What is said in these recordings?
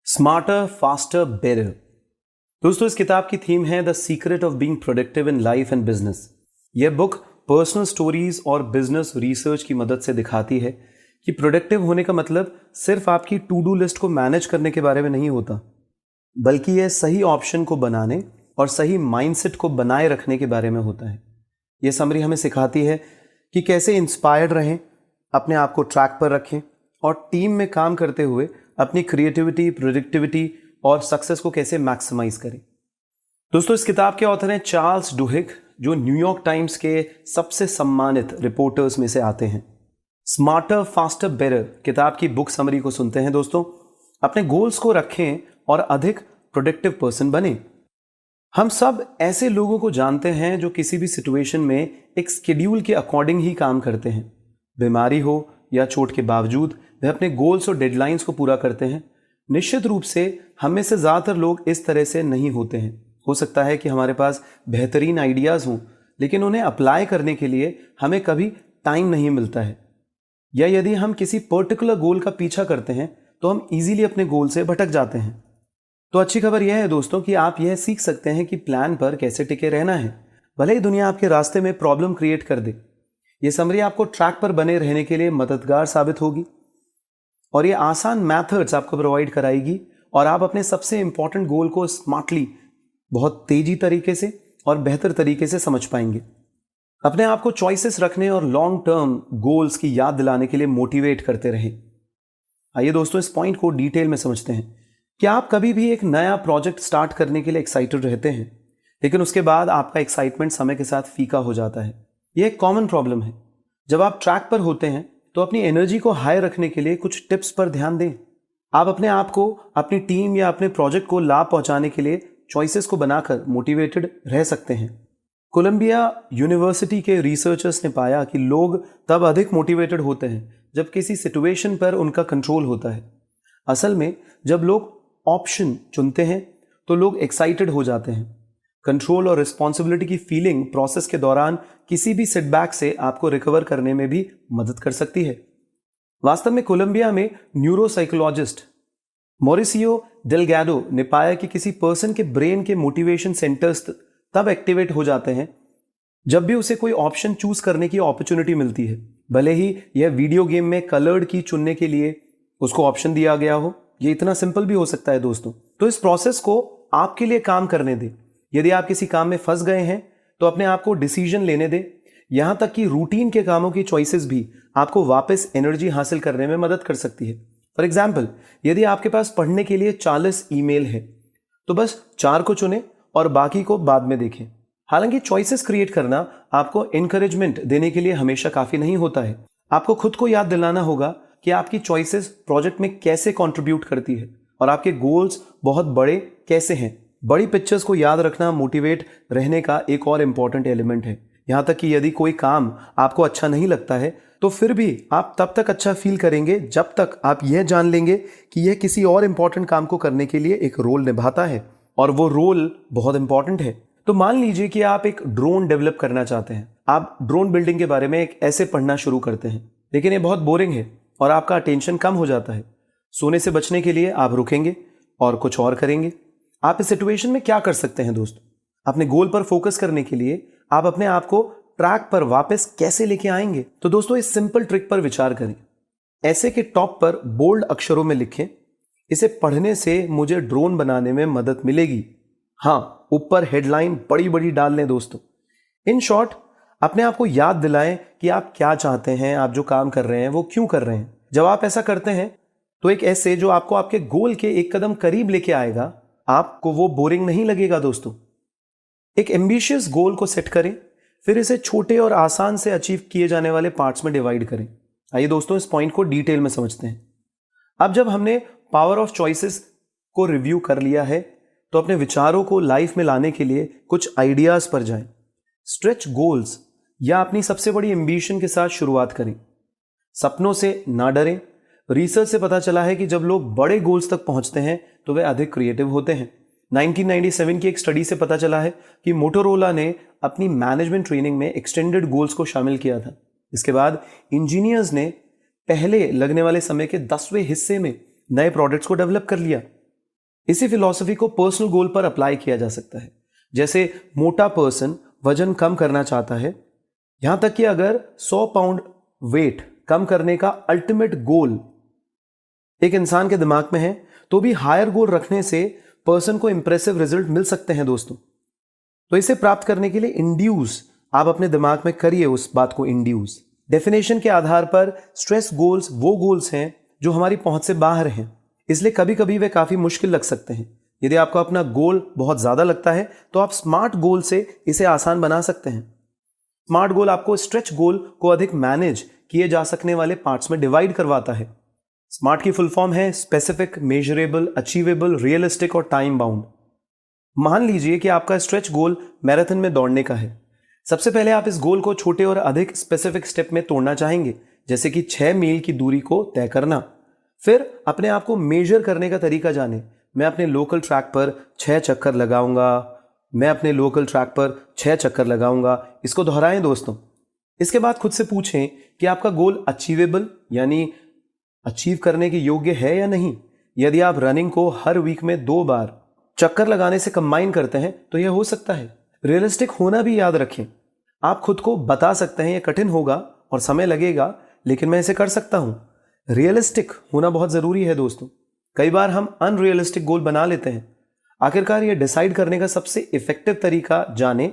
Smarter faster better. दोस्तों, इस किताब की थीम है the secret of being productive in life and business. यह बुक पर्सनल स्टोरीज और बिजनेस रिसर्च की मदद से दिखाती है कि प्रोडक्टिव होने का मतलब सिर्फ आपकी टू डू लिस्ट को मैनेज करने के बारे में नहीं होता, बल्कि यह सही ऑप्शन को बनाने और सही माइंडसेट को बनाए रखने के बारे में होता है। यह समरी हमें सिखाती है कि कैसे इंस्पायर्ड रहें, अपने आप को ट्रैक पर रखें और टीम में काम करते हुए अपनी क्रिएटिविटी, प्रोडक्टिविटी और सक्सेस को कैसे मैक्सिमाइज करें। दोस्तों, इस किताब के ऑथर हैं चार्ल्स डुहिग, जो न्यूयॉर्क टाइम्स के सबसे सम्मानित रिपोर्टर्स में से आते हैं। स्मार्टर फास्टर बेटर किताब की बुक समरी को सुनते हैं। दोस्तों, अपने गोल्स को रखें और अधिक प्रोडक्टिव पर्सन बने। हम सब ऐसे लोगों को जानते हैं जो किसी भी सिचुएशन में एक शेड्यूल के अकॉर्डिंग ही काम करते हैं। बीमारी हो या चोट के बावजूद वे अपने गोल्स और डेडलाइंस को पूरा करते हैं। निश्चित रूप से हम में से ज़्यादातर लोग इस तरह से नहीं होते हैं। हो सकता है कि हमारे पास बेहतरीन आइडियाज़ हों, लेकिन उन्हें अप्लाई करने के लिए हमें कभी टाइम नहीं मिलता है, या यदि हम किसी पर्टिकुलर गोल का पीछा करते हैं तो हम इजीली अपने गोल से भटक जाते हैं। तो अच्छी खबर यह है दोस्तों कि आप यह सीख सकते हैं कि प्लान पर कैसे टिके रहना है, भले ही दुनिया आपके रास्ते में प्रॉब्लम क्रिएट कर दे। यह समरी आपको ट्रैक पर बने रहने के लिए मददगार साबित होगी और ये आसान मेथड्स आपको प्रोवाइड कराएगी और आप अपने सबसे इंपॉर्टेंट गोल को स्मार्टली, बहुत तेजी तरीके से और बेहतर तरीके से समझ पाएंगे। अपने आप को चॉइसेस रखने और लॉन्ग टर्म गोल्स की याद दिलाने के लिए मोटिवेट करते रहें। आइए दोस्तों, इस पॉइंट को डिटेल में समझते हैं। क्या आप कभी भी एक नया प्रोजेक्ट स्टार्ट करने के लिए एक्साइटेड रहते हैं, लेकिन उसके बाद आपका एक्साइटमेंट समय के साथ फीका हो जाता है? यह एक कॉमन प्रॉब्लम है। जब आप ट्रैक पर होते हैं तो अपनी एनर्जी को हाई रखने के लिए कुछ टिप्स पर ध्यान दें। आप अपने आप को, अपनी टीम या अपने प्रोजेक्ट को लाभ पहुंचाने के लिए चॉइसेस को बनाकर मोटिवेटेड रह सकते हैं। कोलंबिया यूनिवर्सिटी के रिसर्चर्स ने पाया कि लोग तब अधिक मोटिवेटेड होते हैं जब किसी सिचुएशन पर उनका कंट्रोल होता है। असल में जब लोग ऑप्शन चुनते हैं तो लोग एक्साइटेड हो जाते हैं। कंट्रोल और रिस्पॉन्सिबिलिटी की फीलिंग प्रोसेस के दौरान किसी भी सेटबैक से आपको रिकवर करने में भी मदद कर सकती है। वास्तव में कोलंबिया में न्यूरोसाइकोलॉजिस्ट मॉरिसियो डेलगैडो ने पाया कि किसी पर्सन के ब्रेन के मोटिवेशन सेंटर्स तब एक्टिवेट हो जाते हैं जब भी उसे कोई ऑप्शन चूज करने की अपॉर्चुनिटी मिलती है, भले ही यह वीडियो गेम में कलर्ड की चुनने के लिए उसको ऑप्शन दिया गया हो। यह इतना सिंपल भी हो सकता है दोस्तों। तो इस प्रोसेस को आपके लिए काम करने दें। यदि आप किसी काम में फंस गए हैं तो अपने आप को डिसीजन लेने दें। यहां तक कि रूटीन के कामों की चॉइसेस भी आपको वापस एनर्जी हासिल करने में मदद कर सकती है। फॉर एग्जाम्पल, यदि आपके पास पढ़ने के लिए 40 ईमेल है तो बस 4 को चुनें और बाकी को बाद में देखें। हालांकि चॉइसेस क्रिएट करना आपको एनकरेजमेंट देने के लिए हमेशा काफी नहीं होता है। आपको खुद को याद दिलाना होगा कि आपकी चॉइसेस प्रोजेक्ट में कैसे कंट्रीब्यूट करती है और आपके गोल्स बहुत बड़े कैसे हैं। बड़ी पिक्चर्स को याद रखना मोटिवेट रहने का एक और इंपॉर्टेंट एलिमेंट है। यहां तक कि यदि कोई काम आपको अच्छा नहीं लगता है तो फिर भी आप तब तक अच्छा फील करेंगे जब तक आप यह जान लेंगे कि यह किसी और इंपॉर्टेंट काम को करने के लिए एक रोल निभाता है और वो रोल बहुत इंपॉर्टेंट है। तो मान लीजिए कि आप एक ड्रोन डेवलप करना चाहते हैं। आप ड्रोन बिल्डिंग के बारे में एक ऐसे पढ़ना शुरू करते हैं, लेकिन ये बहुत बोरिंग है और आपका अटेंशन कम हो जाता है। सोने से बचने के लिए आप रुकेंगे और कुछ और करेंगे। आप इस सिचुएशन में क्या कर सकते हैं दोस्तों? अपने गोल पर फोकस करने के लिए आप अपने आप को ट्रैक पर वापस कैसे लेके आएंगे? तो दोस्तों, इस सिंपल ट्रिक पर विचार करें। ऐसे के टॉप पर बोल्ड अक्षरों में लिखें, इसे पढ़ने से मुझे ड्रोन बनाने में मदद मिलेगी। हाँ, ऊपर हेडलाइन बड़ी बड़ी डाल लें दोस्तों। इन शॉर्ट, अपने आप को याद दिलाएं कि आप क्या चाहते हैं, आप जो काम कर रहे हैं वो क्यों कर रहे हैं। जब आप ऐसा करते हैं तो एक ऐसे जो आपको आपके गोल के एक कदम करीब लेके आएगा, आपको वो बोरिंग नहीं लगेगा दोस्तों। एक एम्बिशियस गोल को सेट करें, फिर इसे छोटे और आसान से अचीव किए जाने वाले पार्ट्स में डिवाइड करें। आइए दोस्तों, इस पॉइंट को डिटेल में समझते हैं। अब जब हमने पावर ऑफ चॉइसेस को रिव्यू कर लिया है तो अपने विचारों को लाइफ में लाने के लिए कुछ आइडियाज पर जाएं। स्ट्रेच गोल्स या अपनी सबसे बड़ी एम्बिशन के साथ शुरुआत करें। सपनों से ना डरें। रिसर्च से पता चला है कि जब लोग बड़े गोल्स तक पहुंचते हैं तो वे अधिक क्रिएटिव होते हैं। 1997 की एक स्टडी से पता चला है कि मोटोरोला ने अपनी मैनेजमेंट ट्रेनिंग में एक्सटेंडेड गोल्स को शामिल किया था। इसके बाद इंजीनियर्स ने पहले लगने वाले समय के 10वें हिस्से में नए प्रोडक्ट्स को डेवलप कर लिया। इसी फिलॉसफी को पर्सनल गोल पर अप्लाई किया जा सकता है। जैसे मोटा पर्सन वजन कम करना चाहता है, यहां तक कि अगर 100 पाउंड वेट कम करने का अल्टीमेट गोल एक इंसान के दिमाग में है, तो भी हायर गोल रखने से पर्सन को इंप्रेसिव रिजल्ट मिल सकते हैं दोस्तों। तो इसे प्राप्त करने के लिए इंड्यूस आप अपने दिमाग में करिए उस बात को इंड्यूस। डेफिनेशन के आधार पर स्ट्रेस गोल्स वो गोल्स हैं जो हमारी पहुंच से बाहर हैं, इसलिए कभी कभी वे काफी मुश्किल लग सकते हैं। यदि आपको अपना गोल बहुत ज्यादा लगता है तो आप स्मार्ट गोल से इसे आसान बना सकते हैं। स्मार्ट गोल आपको स्ट्रेच गोल को अधिक मैनेज किए जा सकने वाले पार्ट्स में डिवाइड करवाता है। स्मार्ट की फुल फॉर्म है स्पेसिफिक, मेजरेबल, अचीवेबल, रियलिस्टिक और टाइम बाउंड। मान लीजिए कि आपका स्ट्रेच गोल मैराथन में दौड़ने का है। सबसे पहले आप इस गोल को छोटे और अधिक स्पेसिफिक स्टेप में तोड़ना चाहेंगे, जैसे कि 6 मील की दूरी को तय करना। फिर अपने आप को मेजर करने का तरीका जाने। मैं अपने लोकल ट्रैक पर 6 चक्कर लगाऊंगा, मैं अपने लोकल ट्रैक पर 6 चक्कर लगाऊंगा। इसको दोहराएं दोस्तों। इसके बाद खुद से पूछें कि आपका गोल अचीवेबल यानी अचीव करने के योग्य है या नहीं। यदि आप रनिंग को हर वीक में 2 बार चक्कर लगाने से कंबाइन करते हैं तो यह हो सकता है। रियलिस्टिक होना भी याद रखें। आप खुद को बता सकते हैं यह कठिन होगा और समय लगेगा, लेकिन मैं इसे कर सकता हूं। रियलिस्टिक होना बहुत जरूरी है दोस्तों। कई बार हम अनरियलिस्टिक गोल बना लेते हैं। आखिरकार यह डिसाइड करने का सबसे इफेक्टिव तरीका जाने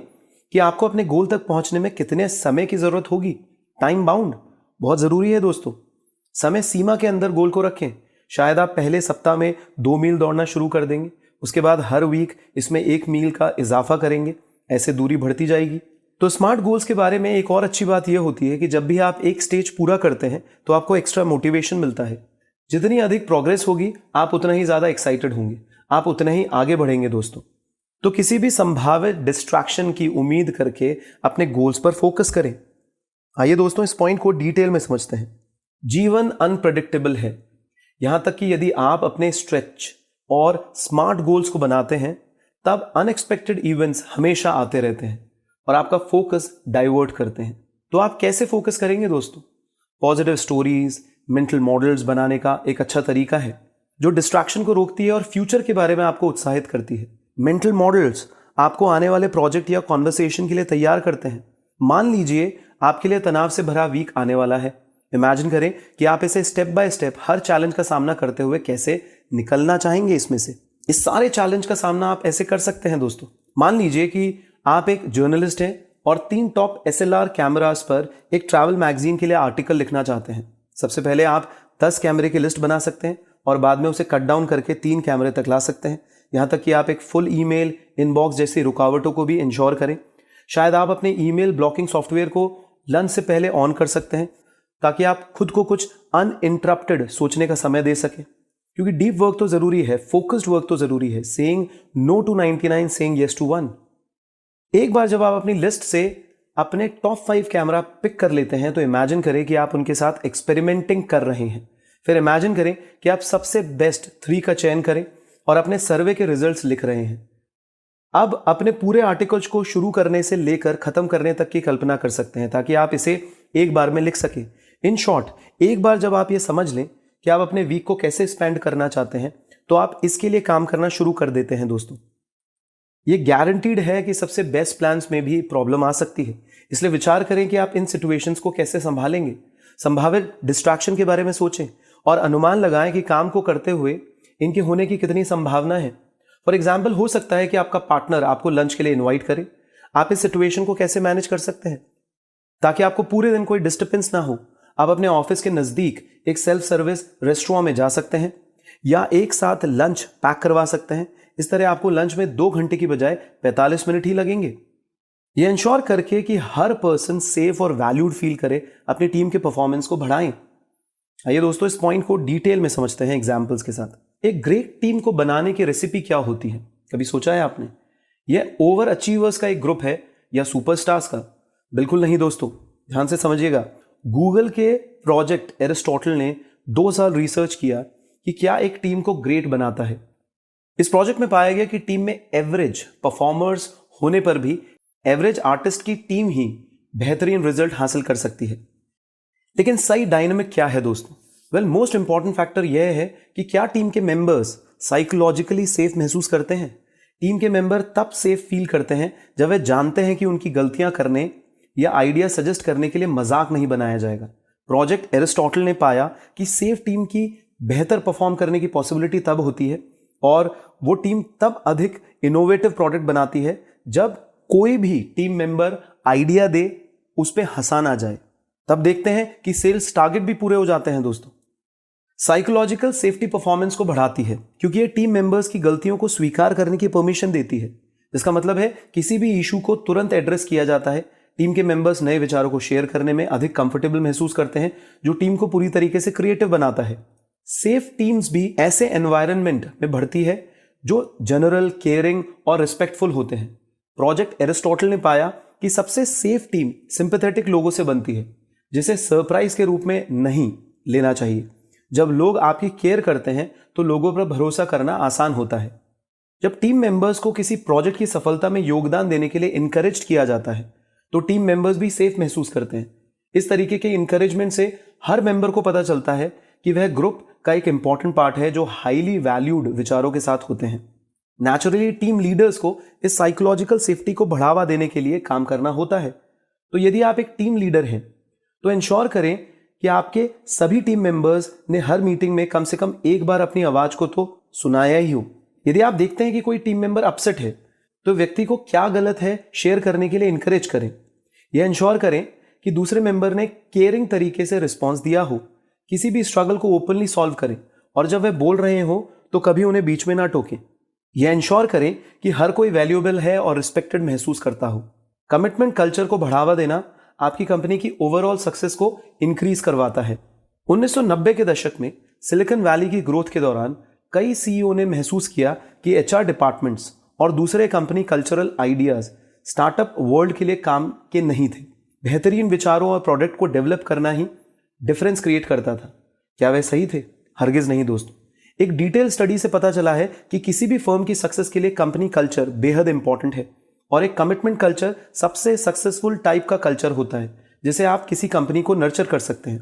कि आपको अपने गोल तक पहुंचने में कितने समय की जरूरत होगी। टाइम बाउंड बहुत जरूरी है दोस्तों। समय सीमा के अंदर गोल को रखें। शायद आप पहले सप्ताह में 2 मील दौड़ना शुरू कर देंगे, उसके बाद हर वीक इसमें 1 मील का इजाफा करेंगे, ऐसे दूरी बढ़ती जाएगी। तो स्मार्ट गोल्स के बारे में एक और अच्छी बात यह होती है कि जब भी आप एक स्टेज पूरा करते हैं तो आपको एक्स्ट्रा मोटिवेशन मिलता है। जितनी अधिक प्रोग्रेस होगी आप उतना ही ज्यादा एक्साइटेड होंगे, आप उतना ही आगे बढ़ेंगे दोस्तों। तो किसी भी संभावित डिस्ट्रैक्शन की उम्मीद करके अपने गोल्स पर फोकस करें। आइए दोस्तों इस पॉइंट को डिटेल में समझते हैं। जीवन अनप्रेडिक्टेबल है, यहां तक कि यदि आप अपने स्ट्रेच और स्मार्ट गोल्स को बनाते हैं तब अनएक्सपेक्टेड इवेंट्स हमेशा आते रहते हैं और आपका फोकस डाइवर्ट करते हैं। तो आप कैसे फोकस करेंगे दोस्तों? पॉजिटिव स्टोरीज, मेंटल मॉडल्स बनाने का एक अच्छा तरीका है जो डिस्ट्रैक्शन को रोकती है और फ्यूचर के बारे में आपको उत्साहित करती है। मेंटल मॉडल्स आपको आने वाले प्रोजेक्ट या कॉन्वर्सेशन के लिए तैयार करते हैं। मान लीजिए आपके लिए तनाव से भरा वीक आने वाला है। इमेजिन करें कि आप इसे step by step her challenge का सामना करते हुए कैसे निकलना चाहेंगे इसमें से। इस सारे चैलेंज का सामना आप ऐसे कर सकते हैं दोस्तों। मान लीजिए कि आप एक जर्नलिस्ट हैं और 3 टॉप SLR कैमरास पर एक ट्रैवल मैगजीन के लिए आर्टिकल लिखना चाहते हैं। सबसे पहले आप 10 कैमरे की लिस्ट बना सकते हैं और बाद में उसे कट डाउन करके 3 कैमरे तक ला सकते हैं। यहां तक कि आप एक फुल ईमेल इनबॉक्स जैसी रुकावटों को भी इंश्योर करें। शायद आप अपने ईमेल ब्लॉकिंग सॉफ्टवेयर को लंच से पहले ऑन कर सकते हैं ताकि आप खुद को कुछ अनइंटरप्टेड सोचने का समय दे सकें, क्योंकि डीप वर्क तो जरूरी है, फोकस्ड वर्क तो जरूरी है। Saying no to 99, saying yes to 1। एक बार जब आप अपनी लिस्ट से अपने टॉप 5 कैमरा पिक कर लेते हैं तो इमेजिन करें कि आप उनके साथ एक्सपेरिमेंटिंग कर रहे हैं। फिर इमेजिन करें कि आप सबसे बेस्ट 3 का चयन करें और अपने सर्वे के रिजल्ट्स लिख रहे हैं। अब अपने पूरे आर्टिकल्स को शुरू करने से लेकर खत्म करने तक की कल्पना कर सकते हैं ताकि आप इसे एक बार में लिख सकें। इन शॉर्ट, एक बार जब आप ये समझ लें कि आप अपने वीक को कैसे स्पेंड करना चाहते हैं तो आप इसके लिए काम करना शुरू कर देते हैं दोस्तों। ये गारंटीड है कि सबसे बेस्ट प्लान्स में भी प्रॉब्लम आ सकती है, इसलिए विचार करें कि आप इन सिचुएशंस को कैसे संभालेंगे। संभावित डिस्ट्रैक्शन के बारे में सोचें और अनुमान लगाएं कि काम को करते हुए इनके होने की कितनी संभावना है। फॉर एग्जाम्पल, हो सकता है कि आपका पार्टनर आपको लंच के लिए इन्वाइट करे। आप इस सिचुएशन को कैसे मैनेज कर सकते हैं ताकि आपको पूरे दिन कोई डिस्टर्बेंस ना हो? आप अपने ऑफिस के नजदीक एक सेल्फ सर्विस रेस्टोरेंट में जा सकते हैं या एक साथ लंच पैक करवा सकते हैं। इस तरह आपको लंच में 2 घंटे की बजाय 45 मिनट ही लगेंगे। यह इंश्योर करके कि हर पर्सन सेफ और वैल्यूड फील करे, अपनी टीम के परफॉर्मेंस को बढ़ाएं। आइए दोस्तों इस पॉइंट को डिटेल में समझते हैं एग्जाम्पल्स के साथ। एक ग्रेट टीम को बनाने की रेसिपी क्या होती है, कभी सोचा है आपने? यह ओवर अचीवर्स का एक ग्रुप है या सुपरस्टार्स का? बिल्कुल नहीं दोस्तों, ध्यान से समझिएगा। गूगल के प्रोजेक्ट एरिस्टोटल ने 2 साल रिसर्च किया कि क्या एक टीम को ग्रेट बनाता है। इस प्रोजेक्ट में पाया गया कि टीम में एवरेज परफॉर्मर्स होने पर भी एवरेज आर्टिस्ट की टीम ही बेहतरीन रिजल्ट हासिल कर सकती है। लेकिन सही डायनामिक क्या है दोस्तों? वेल, मोस्ट इंपॉर्टेंट फैक्टर यह है कि क्या टीम के मेंबर्स साइकोलॉजिकली सेफ महसूस करते हैं। टीम के मेंबर तब सेफ फील करते हैं जब वे जानते हैं कि उनकी गलतियां करने या आइडिया सजेस्ट करने के लिए मजाक नहीं बनाया जाएगा। प्रोजेक्ट एरिस्टोटल ने पाया कि सेफ टीम की बेहतर परफॉर्म करने की पॉसिबिलिटी तब होती है और वो टीम तब अधिक इनोवेटिव प्रोडक्ट बनाती है जब कोई भी टीम मेंबर आइडिया दे, उस पर हंसा ना जाए। तब देखते हैं कि सेल्स टारगेट भी पूरे हो जाते हैं दोस्तों। साइकोलॉजिकल सेफ्टी परफॉर्मेंस को बढ़ाती है क्योंकि ये टीम मेंबर्स की गलतियों को स्वीकार करने की परमिशन देती है। इसका मतलब है किसी भी इशू को तुरंत एड्रेस किया जाता है। टीम के मेंबर्स नए विचारों को शेयर करने में अधिक कंफर्टेबल महसूस करते हैं, जो टीम को पूरी तरीके से क्रिएटिव बनाता है। सेफ टीम्स भी ऐसे एनवायरनमेंट में बढ़ती है जो जनरल, केयरिंग और रिस्पेक्टफुल होते हैं। प्रोजेक्ट एरिस्टोटल ने पाया कि सबसे सेफ टीम सिंपैथेटिक लोगों से बनती है, जिसे सरप्राइज के रूप में नहीं लेना चाहिए। जब लोग आपकी केयर करते हैं तो लोगों पर भरोसा करना आसान होता है। जब टीम मेंबर्स को किसी प्रोजेक्ट की सफलता में योगदान देने के लिए इनकरेज किया जाता है तो टीम मेंबर्स भी सेफ महसूस करते हैं। इस तरीके के इनकरेजमेंट से हर मेंबर को पता चलता है कि वह ग्रुप का एक इंपॉर्टेंट पार्ट है जो हाईली वैल्यूड विचारों के साथ होते हैं। नेचुरली टीम लीडर्स को इस साइकोलॉजिकल सेफ्टी को बढ़ावा देने के लिए काम करना होता है। तो यदि आप एक टीम लीडर हैं तो इंश्योर करें कि आपके सभी टीम मेंबर्स ने हर मीटिंग में कम से कम एक बार अपनी आवाज को तो सुनाया ही हो। यदि आप देखते हैं कि कोई टीम मेंबर अपसेट है तो व्यक्ति को क्या गलत है शेयर करने के लिए इनकरेज करें। यह इंश्योर करें कि दूसरे मेंबर ने केयरिंग तरीके से रिस्पॉन्स दिया हो। किसी भी स्ट्रगल को ओपनली सॉल्व करें और जब वे बोल रहे हो तो कभी उन्हें बीच में ना टोकें। यह इंश्योर करें कि हर कोई वैल्यूएबल है और रिस्पेक्टेड महसूस करता हो। कमिटमेंट कल्चर को बढ़ावा देना आपकी कंपनी की ओवरऑल सक्सेस को इंक्रीज करवाता है। 1990 के दशक में सिलिकॉन वैली की ग्रोथ के दौरान कई सीईओ ने महसूस किया कि एचआर डिपार्टमेंट्स और दूसरे company cultural ideas startup world के लिए काम के नहीं थे। बेहतरीन विचारों और प्रोडक्ट को डेवलप करना ही डिफरेंस क्रिएट करता था। क्या वे सही थे? हरगिज नहीं दोस्तों। एक डिटेल स्टडी से पता चला है कि किसी भी फर्म की सक्सेस के लिए कंपनी कल्चर बेहद इंपॉर्टेंट है और एक कमिटमेंट कल्चर सबसे सक्सेसफुल टाइप का कल्चर होता है जिसे आप किसी कंपनी को नर्चर कर सकते हैं।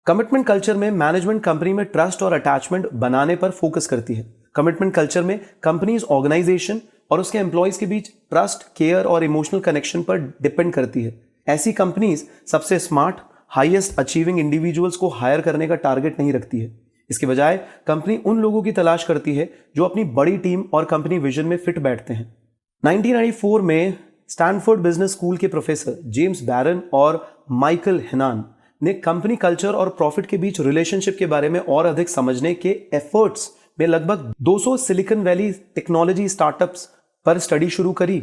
कमिटमेंट कल्चर में मैनेजमेंट कंपनी में ट्रस्ट और अटैचमेंट बनाने पर फोकस करती है। कमिटमेंट कल्चर में कंपनीज ऑर्गेनाइजेशन और उसके एम्प्लॉयज के बीच ट्रस्ट, केयर और इमोशनल कनेक्शन पर डिपेंड करती है। ऐसी कंपनीज सबसे स्मार्ट, हाईएस्ट अचीविंग इंडिविजुअल्स को हायर करने का टारगेट नहीं रखती है। इसके बजाय कंपनी उन लोगों की तलाश करती है जो अपनी बड़ी टीम और कंपनी विजन में फिट बैठते हैं। 1994 में स्टैनफोर्ड बिजनेस स्कूल के प्रोफेसर जेम्स बैरन और माइकल हेनान ने कंपनी कल्चर और प्रॉफिट के बीच रिलेशनशिप के बारे में और अधिक समझने के एफर्ट्स में लगभग 200 सिलिकॉन वैली टेक्नोलॉजी स्टार्टअप्स पर स्टडी शुरू करी।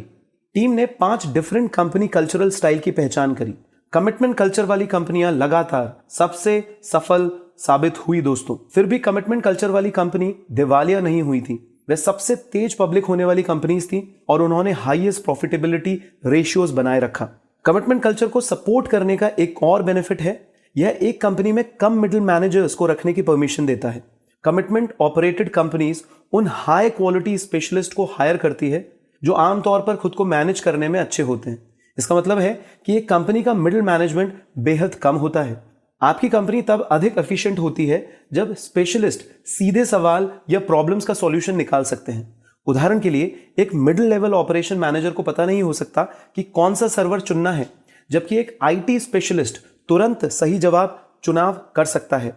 टीम ने 5 डिफरेंट कंपनी कल्चरल स्टाइल की पहचान करी। कमिटमेंट कल्चर वाली कंपनियां लगातार सबसे सफल साबित हुई दोस्तों। फिर भी कमिटमेंट कल्चर वाली कंपनी दिवालिया नहीं हुई थी। वे सबसे तेज पब्लिक होने वाली कंपनीज थी और उन्होंने हाईएस्ट प्रॉफिटेबिलिटी रेशियोज बनाए रखा। कमिटमेंट कल्चर को सपोर्ट करने का एक और बेनिफिट है, यह एक कंपनी में कम मिडिल मैनेजर्स को रखने की परमिशन देता है। कमिटमेंट ऑपरेटेड कंपनीज उन हाई क्वालिटी स्पेशलिस्ट को हायर करती है जो आमतौर पर खुद को मैनेज करने में अच्छे होते हैं। इसका मतलब है कि एक कंपनी का मिडिल मैनेजमेंट बेहद कम होता है। आपकी कंपनी तब अधिक एफिशिएंट होती है जब स्पेशलिस्ट सीधे सवाल या प्रॉब्लम्स का सॉल्यूशन निकाल सकते हैं। उदाहरण के लिए एक मिडिल लेवल ऑपरेशन मैनेजर को पता नहीं हो सकता कि कौन सा सर्वर चुनना है, जबकि एक आईटी स्पेशलिस्ट तुरंत सही जवाब चुनाव कर सकता है।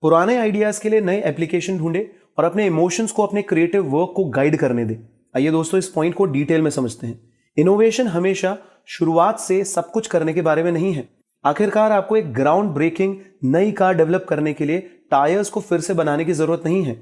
पुराने आइडियाज के लिए नए एप्लीकेशन ढूंढे और अपने इमोशंस को अपने क्रिएटिव वर्क को गाइड करने दे। आइए दोस्तों इस पॉइंट को डिटेल में समझते हैं। इनोवेशन हमेशा शुरुआत से सब कुछ करने के बारे में नहीं है। आखिरकार आपको एक ग्राउंड ब्रेकिंग नई कार डेवलप करने के लिए टायर्स को फिर से बनाने की जरूरत नहीं है।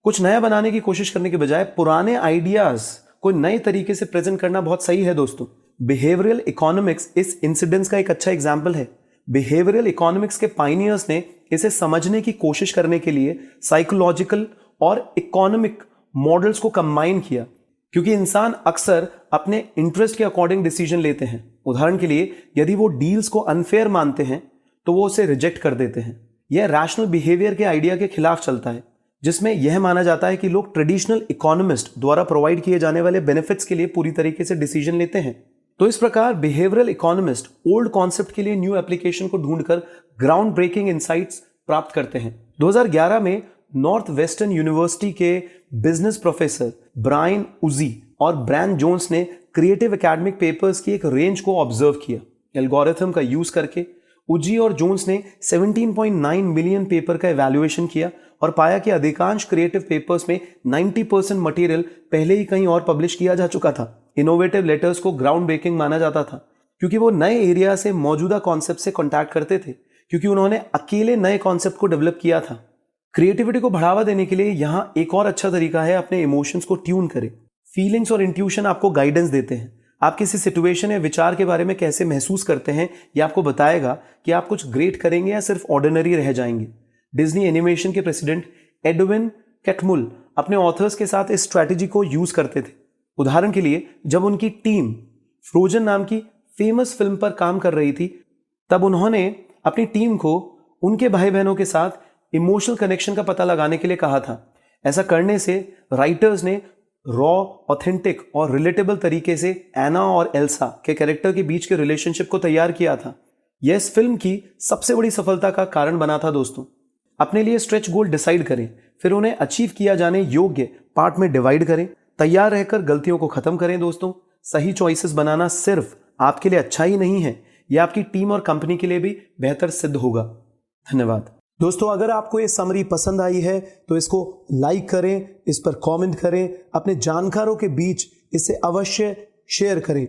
कुछ नया बनाने की कोशिश करने के बजाय पुराने आइडियाज को नए तरीके से प्रेजेंट करना बहुत सही है दोस्तों। बिहेवियरल इकोनॉमिक्स इस इंसिडेंस का एक अच्छा एग्जाम्पल है। बिहेवियरल इकोनॉमिक्स के पाइनियर्स ने इसे समझने की कोशिश करने के लिए साइकोलॉजिकल और इकोनॉमिक मॉडल्स को कंबाइन किया, क्योंकि इंसान अक्सर अपने इंटरेस्ट के अकॉर्डिंग डिसीजन लेते हैं। उदाहरण के लिए यदि वो डील्स को अनफेयर मानते हैं तो वो उसे रिजेक्ट कर देते हैं। यह रैशनल बिहेवियर के आइडिया के खिलाफ चलता है, जिसमें यह माना जाता है कि लोग ट्रेडिशनल इकोनॉमिस्ट द्वारा प्रोवाइड किए जाने वाले बेनिफिट्स के लिए पूरी तरीके से डिसीजन लेते हैं। तो इस प्रकार बिहेवियरल इकोनॉमिस्ट ओल्ड कॉन्सेप्ट के लिए न्यू एप्लीकेशन को ढूंढकर ग्राउंड ब्रेकिंग इनसाइट्स प्राप्त करते हैं। 2011 में नॉर्थ वेस्टर्न यूनिवर्सिटी के बिजनेस प्रोफेसर ब्रायन उजी और ब्रैन जोन्स ने क्रिएटिव एकेडमिक पेपर्स की एक रेंज को ऑब्जर्व किया। एल्गोरिथम का यूज करके उजी और जोन्स ने 17.9 मिलियन पेपर का इवैल्यूएशन किया और पाया कि अधिकांश क्रिएटिव पेपर्स में 90% मटेरियल पहले ही कहीं और पब्लिश किया जा चुका था। इनोवेटिव लेटर्स को ग्राउंड ब्रेकिंग माना जाता था क्योंकि वो नए एरिया से मौजूदा कॉन्सेप्ट से कॉन्टैक्ट करते थे, क्योंकि उन्होंने अकेले नए कॉन्सेप्ट को डेवलप किया था। क्रिएटिविटी को बढ़ावा देने के लिए यहां एक और अच्छा तरीका है, अपने इमोशंस को ट्यून करें। फीलिंग्स और इंट्यूशन आपको गाइडेंस देते हैं। आप किसी सिचुएशन या विचार के बारे में कैसे महसूस करते हैं, यह आपको बताएगा कि आप कुछ ग्रेट करेंगे या सिर्फ ऑर्डिनरी रह जाएंगे। डिज्नी एनिमेशन के प्रेसिडेंट एडविन कैटमुल अपने ऑथर्स के साथ इस स्ट्रैटेजी को यूज करते थे। उदाहरण के लिए, जब उनकी टीम फ्रोजन नाम की फेमस फिल्म पर काम कर रही थी, तब उन्होंने अपनी टीम को उनके भाई बहनों के साथ इमोशनल कनेक्शन का पता लगाने के लिए कहा था। ऐसा करने से राइटर्स ने रॉ, ऑथेंटिक और रिलेटेबल तरीके से एना और एल्सा के कैरेक्टर के बीच के रिलेशनशिप को तैयार किया था। यह इस फिल्म की सबसे बड़ी सफलता का कारण बना था। दोस्तों, अपने लिए स्ट्रेच गोल डिसाइड करें, फिर उन्हें अचीव किया जाने योग्य पार्ट में डिवाइड करें। तैयार रहकर गलतियों को खत्म करें। दोस्तों, सही चॉइसेस बनाना सिर्फ आपके लिए अच्छा ही नहीं है, यह आपकी टीम और कंपनी के लिए भी बेहतर सिद्ध होगा। धन्यवाद। दोस्तों, अगर आपको ये समरी पसंद आई है तो इसको लाइक करें, इस पर कमेंट करें, अपने जानकारों के बीच इसे अवश्य शेयर करें।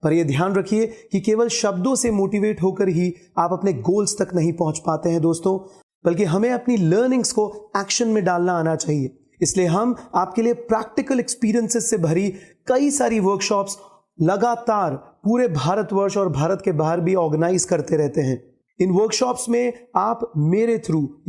पर यह ध्यान रखिए कि केवल शब्दों से मोटिवेट होकर ही आप अपने गोल्स तक नहीं पहुंच पाते हैं दोस्तों, बल्कि हमें अपनी लर्निंग्स को एक्शन में डालना आना चाहिए। इसलिए हम आपके लिए प्रैक्टिकल एक्सपीरियंसेस से भरी कई सारी वर्कशॉप्स लगातार पूरे भारतवर्ष और भारत के बाहर भी ऑर्गेनाइज करते रहते हैं। इन वर्कशॉप्स में आप मेरे थ्रू